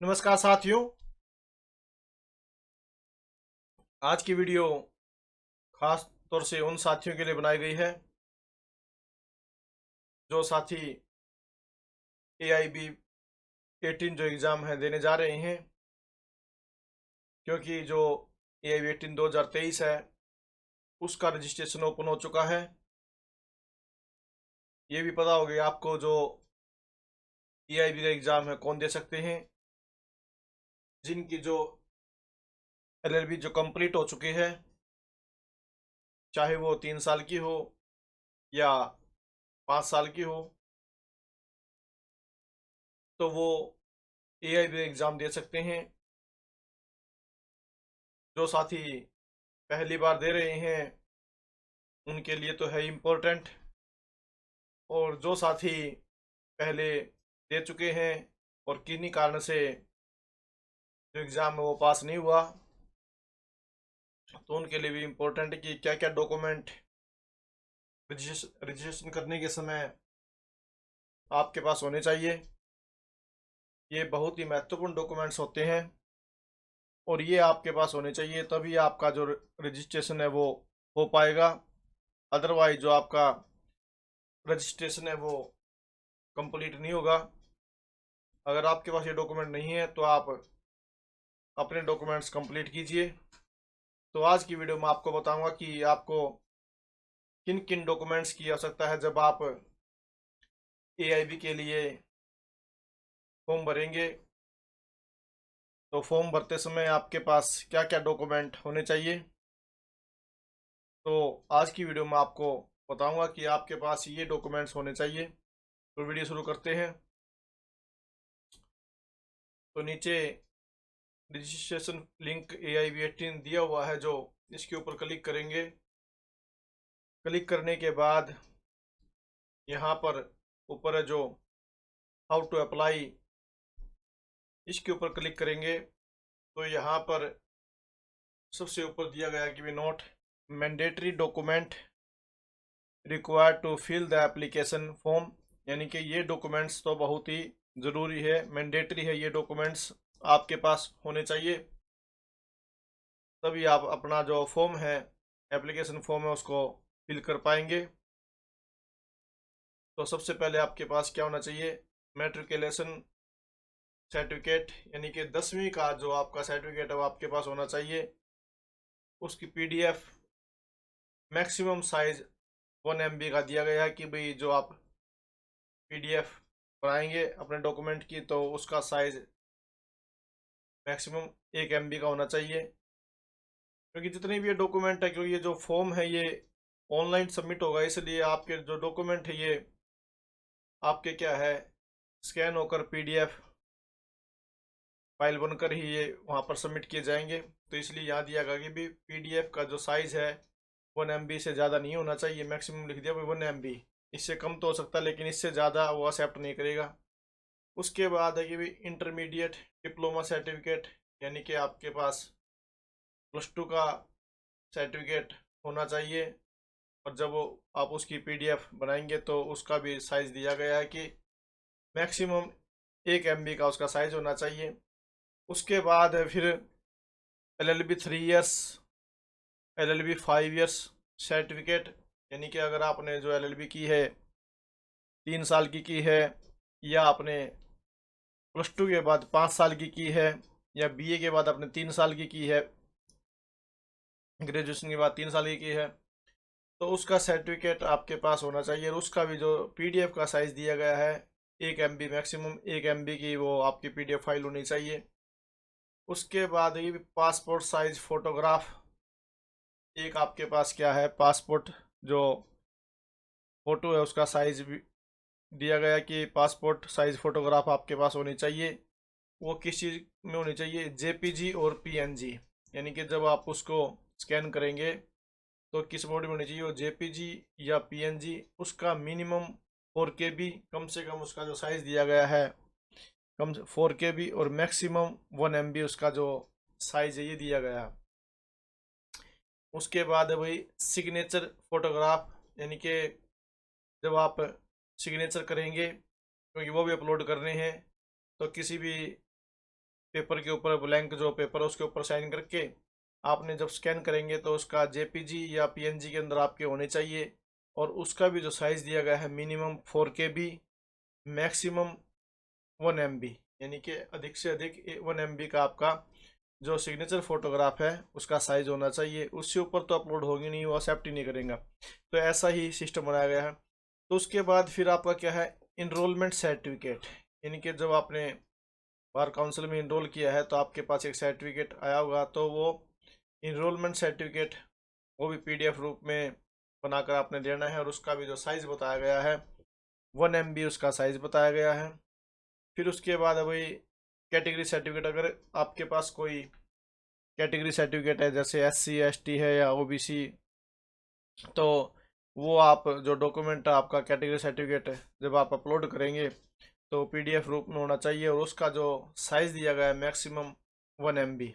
नमस्कार साथियों। आज की वीडियो खास तौर से उन साथियों के लिए बनाई गई है जो साथी AIB 18 जो एग्ज़ाम है देने जा रहे हैं, क्योंकि जो AIB 18 2023 है उसका रजिस्ट्रेशन ओपन हो चुका है। ये भी पता हो गया आपको जो AIB का एग्ज़ाम है कौन दे सकते हैं, जिनकी जो LLB जो कंप्लीट हो चुकी है, चाहे वो 3 साल की हो या 5 साल की हो, तो वो AIB एग्ज़ाम दे सकते हैं। जो साथी पहली बार दे रहे हैं उनके लिए तो है इम्पोर्टेंट, और जो साथी पहले दे चुके हैं और किन्हीं कारण से जो एग्ज़ाम है वो पास नहीं हुआ, तो उनके लिए भी इम्पोर्टेंट है कि क्या क्या डॉक्यूमेंट रजिस्ट्रेशन करने के समय आपके पास होने चाहिए। ये बहुत ही महत्वपूर्ण डॉक्यूमेंट्स होते हैं और ये आपके पास होने चाहिए, तभी आपका जो रजिस्ट्रेशन है वो हो पाएगा। अदरवाइज जो आपका रजिस्ट्रेशन है वो कंप्लीट नहीं होगा। अगर आपके पास ये डॉक्यूमेंट नहीं है तो आप अपने डॉक्यूमेंट्स कंप्लीट कीजिए। तो आज की वीडियो में आपको बताऊंगा कि आपको किन किन डॉक्यूमेंट्स की आवश्यकता है जब आप AIB के लिए फॉर्म भरेंगे। तो फॉर्म भरते समय आपके पास क्या क्या डॉक्यूमेंट होने चाहिए, तो आज की वीडियो में आपको बताऊंगा कि आपके पास ये डॉक्यूमेंट्स होने चाहिए। तो वीडियो शुरू करते हैं। तो नीचे रजिस्ट्रेशन लिंक AIB 18 दिया हुआ है, जो इसके ऊपर क्लिक करेंगे। क्लिक करने के बाद यहाँ पर ऊपर है जो हाउ टू अप्लाई, इसके ऊपर क्लिक करेंगे तो यहाँ पर सबसे ऊपर दिया गया कि we note mandatory document required to fill the application form, यानी कि ये डॉक्यूमेंट्स तो बहुत ही ज़रूरी है, मैंडेटरी है, ये डॉक्यूमेंट्स आपके पास होने चाहिए, तभी आप अपना जो फॉर्म है, एप्लीकेशन फॉर्म है, उसको फिल कर पाएंगे। तो सबसे पहले आपके पास क्या होना चाहिए, मैट्रिकुलेशन सर्टिफिकेट, यानी कि 10वीं का जो आपका सर्टिफिकेट है वो आपके पास होना चाहिए। उसकी PDF मैक्सिमम साइज 1 MB का दिया गया है कि भाई जो आप PDF बनाएंगे अपने डॉक्यूमेंट की, तो उसका साइज मैक्सिमम 1 MB का होना चाहिए। क्योंकि जितने भी ये डॉक्यूमेंट है, क्योंकि ये जो फॉर्म है ये ऑनलाइन सबमिट होगा, इसलिए आपके जो डॉक्यूमेंट है ये आपके क्या है, स्कैन होकर PDF फाइल बनकर ही ये वहाँ पर सबमिट किए जाएंगे। तो इसलिए यहाँ दिया गया कि भी PDF का जो साइज़ है 1 MB से ज़्यादा नहीं होना चाहिए। मैक्सिमम लिख दिया भाई 1 MB, इससे कम तो हो सकता है लेकिन इससे ज़्यादा वो एक्सेप्ट नहीं करेगा। उसके बाद है कि भी इंटरमीडिएट डिप्लोमा सर्टिफिकेट, यानी कि आपके पास +2 का सर्टिफिकेट होना चाहिए। और जब वो आप उसकी PDF बनाएंगे तो उसका भी साइज़ दिया गया है कि मैक्सिमम 1 MB का उसका साइज़ होना चाहिए। उसके बाद है फिर LLB 3 years, LLB 5 years certificate, यानी कि अगर आपने जो LLB की है 3 साल की है, या आपने +2 के बाद 5 साल की है, या BA के बाद आपने 3 साल की है, ग्रेजुएशन के बाद 3 साल की है, तो उसका सर्टिफिकेट आपके पास होना चाहिए। और उसका भी जो PDF का साइज़ दिया गया है 1 MB, मैक्सिमम 1 MB की वो आपकी PDF फाइल होनी चाहिए। उसके बाद ये पासपोर्ट साइज फ़ोटोग्राफ, एक आपके पास क्या है, पासपोर्ट जो फ़ोटो है उसका साइज भी दिया गया कि पासपोर्ट साइज फ़ोटोग्राफ आपके पास होनी चाहिए। वो किस चीज़ में होनी चाहिए, JPG और PNG, यानी कि जब आप उसको स्कैन करेंगे तो किस मोड में होनी चाहिए, वो JPG या PNG। उसका मिनिमम 4 KB, कम से कम उसका जो साइज़ दिया गया है कम 4 KB, और मैक्सिमम 1 MB उसका जो साइज़ है ये दिया गया है। उसके बाद है भाई सिग्नेचर फोटोग्राफ, यानी कि जब आप सिग्नेचर करेंगे क्योंकि वो भी अपलोड करने हैं, तो किसी भी पेपर के ऊपर, ब्लैंक जो पेपर है उसके ऊपर साइन करके आपने जब स्कैन करेंगे तो उसका जेपीजी या पीएनजी के अंदर आपके होने चाहिए। और उसका भी जो साइज़ दिया गया है मिनिमम 4 KB, मैक्सिमम 1 MB, यानी कि अधिक से अधिक 1 MB का आपका जो सिग्नेचर फोटोग्राफ है उसका साइज होना चाहिए। उससे ऊपर तो अपलोड होगी नहीं, वो एक्सेप्ट ही नहीं करेगा। तो ऐसा ही सिस्टम बनाया गया है। तो उसके बाद फिर आपका क्या है, इनरोलमेंट सर्टिफिकेट, यानी कि जब आपने बार काउंसिल में इनरोल किया है तो आपके पास एक सर्टिफिकेट आया होगा, तो वो इनरोलमेंट सर्टिफिकेट वो भी PDF रूप में बनाकर आपने देना है। और उसका भी जो साइज़ बताया गया है 1 MB उसका साइज़ बताया गया है। फिर उसके बाद अभी कैटेगरी सर्टिफिकेट, अगर आपके पास कोई कैटेगरी सर्टिफिकेट है जैसे SC ST है या OBC, तो वो आप जो डॉक्यूमेंट आपका कैटेगरी सर्टिफिकेट है जब आप अपलोड करेंगे तो PDF रूप में होना चाहिए। और उसका जो साइज़ दिया गया है मैक्सिमम 1 MB,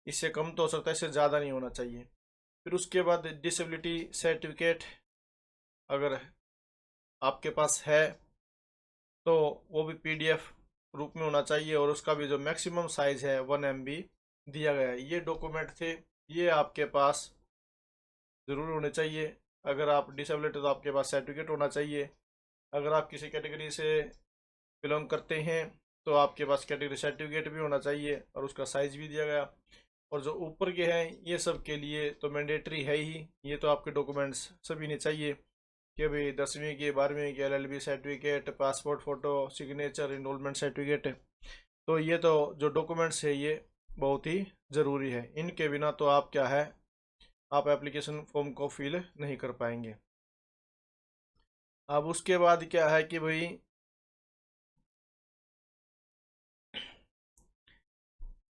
इससे कम तो हो सकता है, इससे ज़्यादा नहीं होना चाहिए। फिर उसके बाद डिसेबिलिटी सर्टिफिकेट अगर आपके पास है तो वो भी PDF रूप में होना चाहिए, और उसका भी जो मैक्सिमम साइज़ है 1 MB दिया गया है। ये डॉक्यूमेंट थे, ये आपके पास ज़रूर होने चाहिए। अगर आप डिसेबिलिटी तो आपके पास सर्टिफिकेट होना चाहिए। अगर आप किसी कैटेगरी से बिलोंग करते हैं तो आपके पास कैटेगरी सर्टिफिकेट भी होना चाहिए और उसका साइज़ भी दिया गया। और जो ऊपर के हैं ये सब के लिए तो मैंडेटरी है ही, ये तो आपके डॉक्यूमेंट्स सभी ने चाहिए कि भाई 10वीं की 12वीं की LLB certificate, passport photo, signature, enrolment certificate. तो ये तो जो डॉक्यूमेंट्स है ये बहुत ही ज़रूरी है, इनके बिना तो आप क्या है, आप एप्लीकेशन फॉर्म को फिल नहीं कर पाएंगे। अब उसके बाद क्या है कि भाई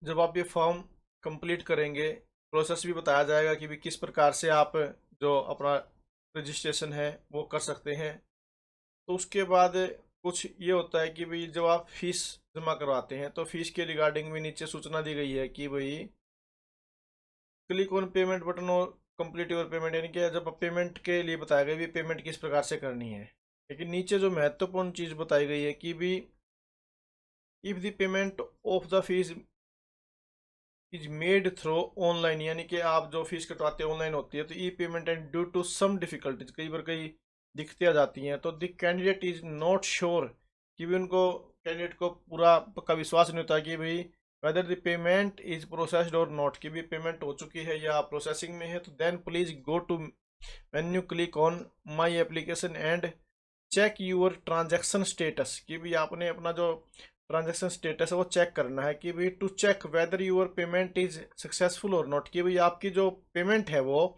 जब आप ये फॉर्म कंप्लीट करेंगे, प्रोसेस भी बताया जाएगा कि भी किस प्रकार से आप जो अपना रजिस्ट्रेशन है वो कर सकते हैं। तो उसके बाद कुछ ये होता है कि भाई जब आप फीस जमा करवाते हैं तो फीस के रिगार्डिंग भी नीचे सूचना दी गई है कि भाई क्लिक ऑन पेमेंट बटन और कंप्लीट योर पेमेंट, यानी कि जब पेमेंट के लिए बताया गया भी पेमेंट किस प्रकार से करनी है। लेकिन नीचे जो महत्वपूर्ण चीज़ बताई गई है कि भी if the payment of the fees is made through online, यानी कि आप जो फीस कटवाते हैं ऑनलाइन होती है, तो e payment and due to some difficulties, कई बार कई दिक्कतें आ जाती हैं, तो the candidate is not sure, कि भी उनको कैंडिडेट को पूरा पक्का विश्वास नहीं होता कि भाई whether the payment is processed और नॉट, कि भी पेमेंट हो चुकी है या प्रोसेसिंग में है। तो then please go to menu, click on my application and check your transaction status, कि भी आपने अपना जो ट्रांजेक्शन स्टेटस है वो चेक करना है कि भाई to check whether your payment is successful और नॉट, कि भाई आपकी जो पेमेंट है वो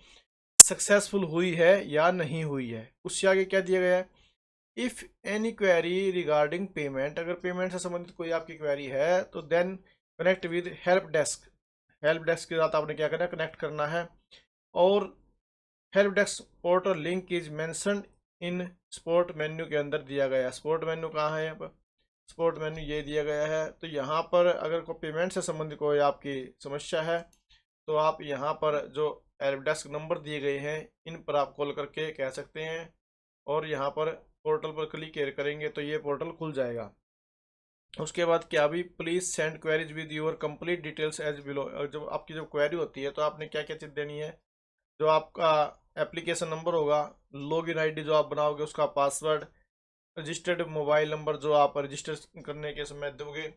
सक्सेसफुल हुई है या नहीं हुई है। उससे आगे क्या दिया गया है, if any query regarding payment, अगर पेमेंट से संबंधित कोई आपकी क्वेरी है तो then connect with help desk, help desk के साथ आपने क्या करना है, कनेक्ट करना है। और help desk portal link is mentioned in sport menu के अंदर दिया गया है। स्पोर्ट मेन्यू कहाँ है, यहाँ पर स्पोर्ट मेन्यू ये दिया गया है। तो यहाँ पर अगर कोई पेमेंट से संबंधित कोई आपकी समस्या है तो आप यहाँ पर जो हेल्प डेस्क नंबर दिए गए हैं इन पर आप कॉल करके कह सकते हैं, और यहाँ पर पोर्टल पर क्लिक करेंगे तो ये पोर्टल खुल जाएगा। उसके बाद क्या भी please send queries with your complete details as below, जब आपकी जब क्वेरी होती है तो आपने क्या क्या चीज़ देनी है, जो आपका एप्लीकेशन नंबर होगा, लॉगिन आईडी जो आप बनाओगे उसका पासवर्ड, रजिस्टर्ड मोबाइल नंबर जो आप रजिस्टर करने के समय दोगे,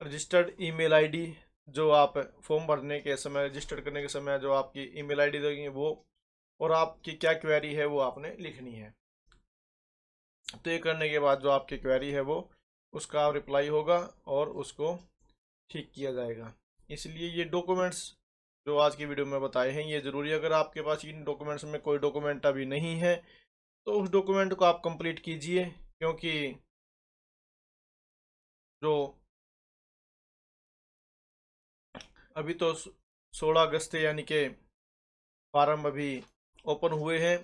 रजिस्टर्ड ईमेल आईडी जो आप फॉर्म भरने के समय, रजिस्टर करने के समय जो आपकी ईमेल आईडी देंगे वो, और आपकी क्या क्वेरी है वो आपने लिखनी है। तो ये करने के बाद जो आपकी क्वेरी है वो उसका रिप्लाई होगा और उसको ठीक किया जाएगा। इसलिए ये डॉक्यूमेंट्स जो आज की वीडियो में बताए हैं ये ज़रूरी है। अगर आपके पास इन डॉक्यूमेंट्स में कोई डॉक्यूमेंट अभी नहीं है तो उस डॉक्यूमेंट को आप कंप्लीट कीजिए, क्योंकि जो अभी तो 16 अगस्त है, यानी कि फार्म अभी ओपन हुए हैं।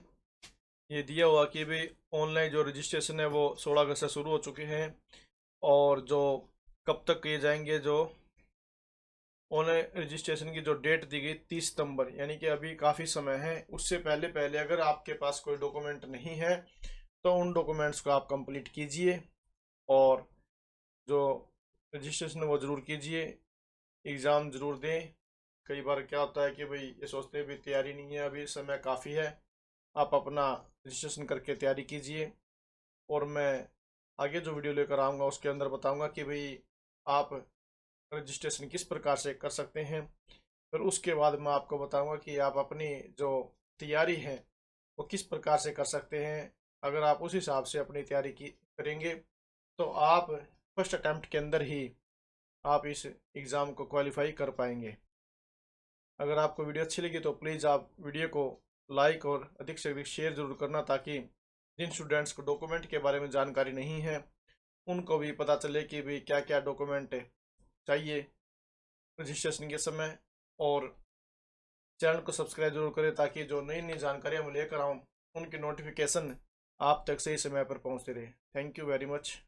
ये दिया हुआ कि भाई ऑनलाइन जो रजिस्ट्रेशन है वो 16 अगस्त से शुरू हो चुके हैं, और जो कब तक किए जाएंगे, जो ऑनलाइन रजिस्ट्रेशन की जो डेट दी गई 30 सितंबर, यानी कि अभी काफ़ी समय है। उससे पहले पहले अगर आपके पास कोई डॉक्यूमेंट नहीं है तो उन डॉक्यूमेंट्स को आप कंप्लीट कीजिए, और जो रजिस्ट्रेशन वो ज़रूर कीजिए, एग्ज़ाम ज़रूर दें। कई बार क्या होता है कि भाई ये सोचते हैं भी तैयारी नहीं है, अभी समय काफ़ी है, आप अपना रजिस्ट्रेशन करके तैयारी कीजिए। और मैं आगे जो वीडियो लेकर आऊँगा उसके अंदर बताऊँगा कि भाई आप रजिस्ट्रेशन किस प्रकार से कर सकते हैं। फिर उसके बाद मैं आपको बताऊँगा कि आप अपनी जो तैयारी है वो किस प्रकार से कर सकते हैं। अगर आप उस हिसाब से अपनी तैयारी की करेंगे तो आप फर्स्ट अटैम्प्ट के अंदर ही आप इस एग्ज़ाम को क्वालिफाई कर पाएंगे। अगर आपको वीडियो अच्छी लगी तो प्लीज़ आप वीडियो को लाइक और अधिक से अधिक शेयर ज़रूर करना, ताकि जिन स्टूडेंट्स को डॉक्यूमेंट के बारे में जानकारी नहीं है उनको भी पता चले कि भाई क्या क्या डॉक्यूमेंट चाहिए रजिस्ट्रेशन के समय। और चैनल को सब्सक्राइब जरूर करें ताकि जो नई नई जानकारियाँ मैं लेकर आऊँ उनकी नोटिफिकेशन आप तक सही समय पर पहुँचते रहे। Thank you very much.